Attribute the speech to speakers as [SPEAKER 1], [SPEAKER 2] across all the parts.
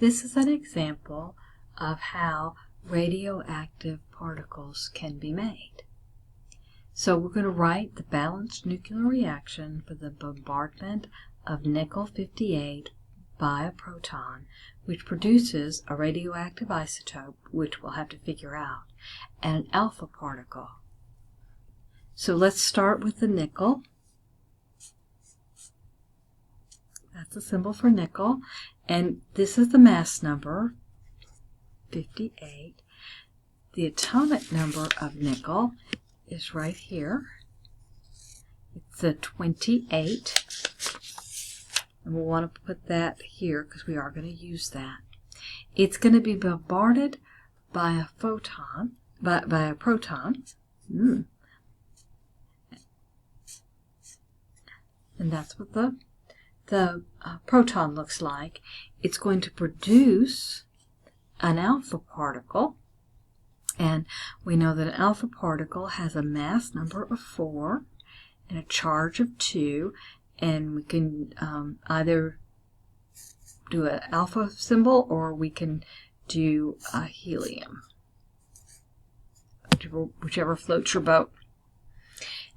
[SPEAKER 1] This is an example of how radioactive particles can be made. So we're going to write the balanced nuclear reaction for the bombardment of nickel-58 by a proton, which produces a radioactive isotope, which we'll have to figure out, and an alpha particle. So let's start with the nickel. That's the symbol for nickel, and this is the mass number, 58. The atomic number of nickel is right here. It's a 28, and we'll want to put that here because we are going to use that. It's going to be bombarded by a photon, by a proton, and that's what the proton looks like. It's going to produce an alpha particle, and we know that an alpha particle has a mass number of 4 and a charge of 2, and we can either do an alpha symbol or we can do a helium, whichever floats your boat.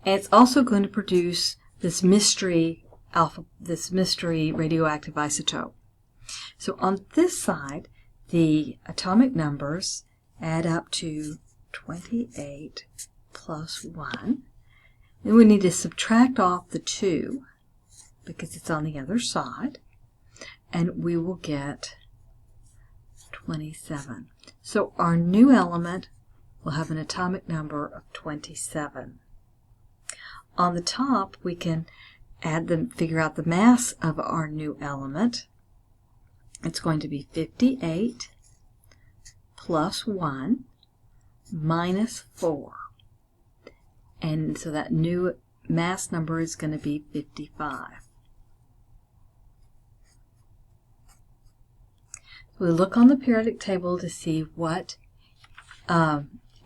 [SPEAKER 1] And it's also going to produce this mystery radioactive isotope. So on this side, the atomic numbers add up to 28 plus 1. Then we need to subtract off the 2 because it's on the other side, and we will get 27. So our new element will have an atomic number of 27. On the top, we can figure out the mass of our new element. It's going to be 58 plus 1 minus 4. And so that new mass number is going to be 55. We look on the periodic table to see what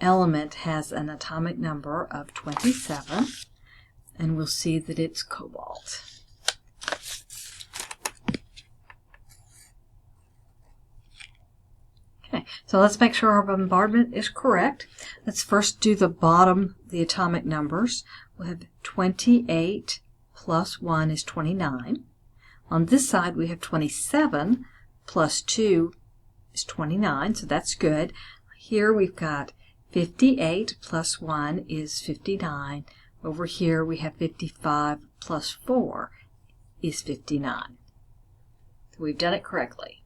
[SPEAKER 1] element has an atomic number of 27, and we'll see that it's cobalt. Okay, so let's make sure our bombardment is correct. Let's first do the bottom, the atomic numbers. We'll have 28 plus 1 is 29. On this side, we have 27 plus 2 is 29, so that's good. Here we've got 58 plus 1 is 59. Over here we have 55 plus 4 is 59. So we've done it correctly.